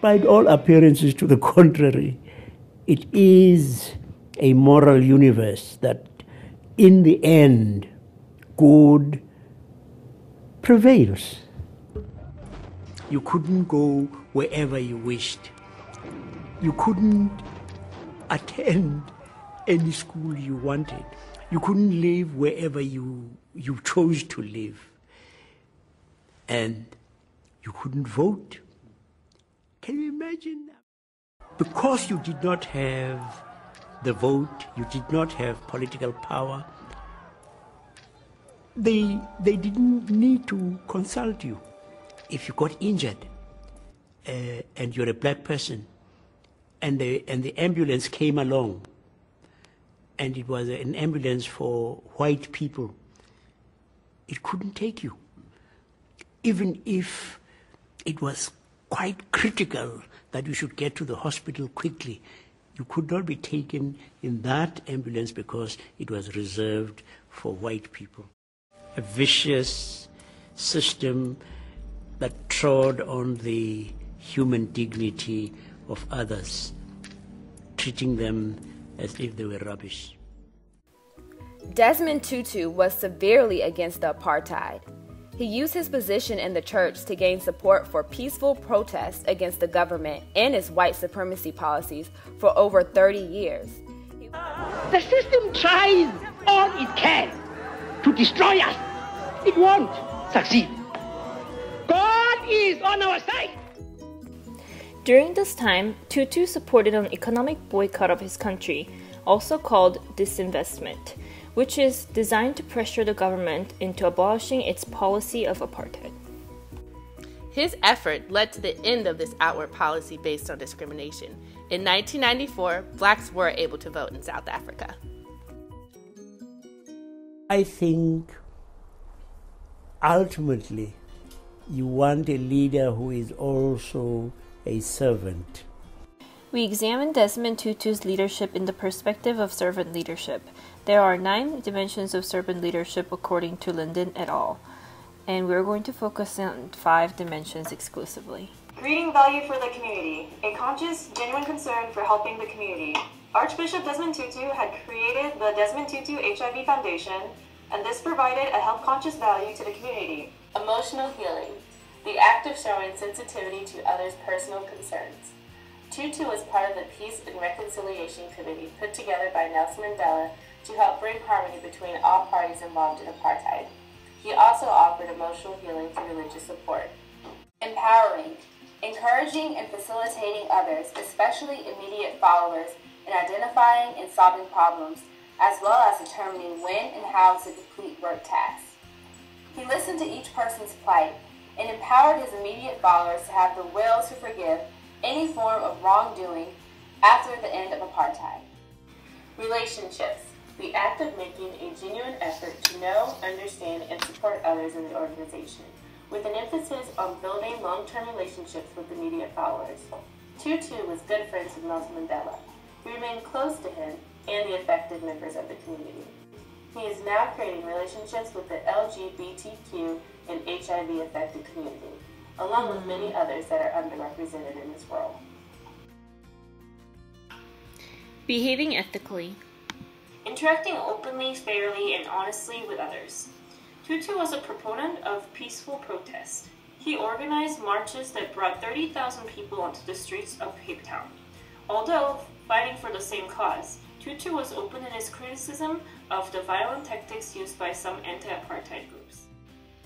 despite all appearances to the contrary, it is a moral universe that in the end, good prevails. You couldn't go wherever you wished. You couldn't attend any school you wanted. You couldn't live wherever you chose to live. And you couldn't vote. Can you imagine that? Because you did not have the vote, you did not have political power, they didn't need to consult you. If you got injured and you're a black person and the ambulance came along and it was an ambulance for white people, it couldn't take you. Even if it was quite critical that you should get to the hospital quickly, you could not be taken in that ambulance because it was reserved for white people. A vicious system that trod on the human dignity of others, treating them as if they were rubbish. Desmond Tutu was severely against the apartheid. He used his position in the church to gain support for peaceful protests against the government and its white supremacy policies for over 30 years. The system tries all it can to destroy us. It won't succeed. God is on our side. During this time, Tutu supported an economic boycott of his country, also called disinvestment, which is designed to pressure the government into abolishing its policy of apartheid. His effort led to the end of this outward policy based on discrimination. In 1994, blacks were able to vote in South Africa. I think ultimately you want a leader who is also a servant. We examined Desmond Tutu's leadership in the perspective of servant leadership. There are 9 dimensions of servant leadership according to Linden et al., and we're going to focus on 5 dimensions exclusively. Creating value for the community, a conscious, genuine concern for helping the community. Archbishop Desmond Tutu had created the Desmond Tutu HIV Foundation, and this provided a health-conscious value to the community. Emotional healing, the act of showing sensitivity to others' personal concerns. Tutu was part of the Peace and Reconciliation Committee put together by Nelson Mandela to help bring harmony between all parties involved in apartheid. He also offered emotional healing through religious support. Empowering, encouraging and facilitating others, especially immediate followers, in identifying and solving problems, as well as determining when and how to complete work tasks. He listened to each person's plight and empowered his immediate followers to have the will to forgive any form of wrongdoing after the end of apartheid. Relationships, the act of making a genuine effort to know, understand, and support others in the organization, with an emphasis on building long-term relationships with immediate followers. Tutu was good friends with Nelson Mandela. He remained close to him and the affected members of the community. He is now creating relationships with the LGBTQ and HIV-affected community, along with many others that are underrepresented in this world. Behaving ethically. Interacting openly, fairly, and honestly with others. Tutu was a proponent of peaceful protest. He organized marches that brought 30,000 people onto the streets of Cape Town. Although fighting for the same cause, Tutu was open in his criticism of the violent tactics used by some anti-apartheid groups.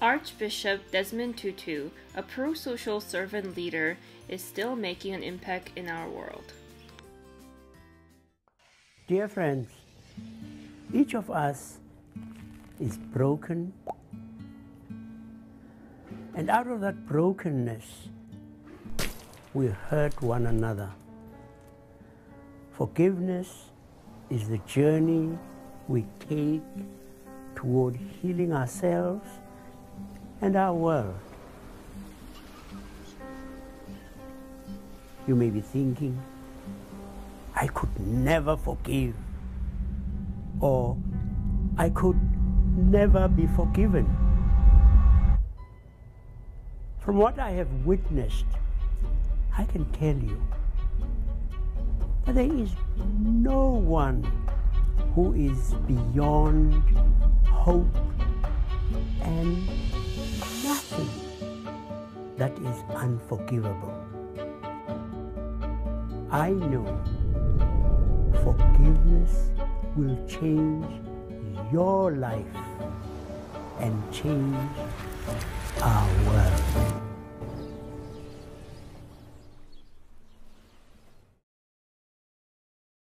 Archbishop Desmond Tutu, a pro-social servant leader, is still making an impact in our world. Dear friends, each of us is broken, and out of that brokenness, we hurt one another. Forgiveness is the journey we take toward healing ourselves and our world. You may be thinking, I could never forgive, or I could never be forgiven. From what I have witnessed, I can tell you that there is no one who is beyond hope and nothing that is unforgivable. I know forgiveness will change your life and change our world.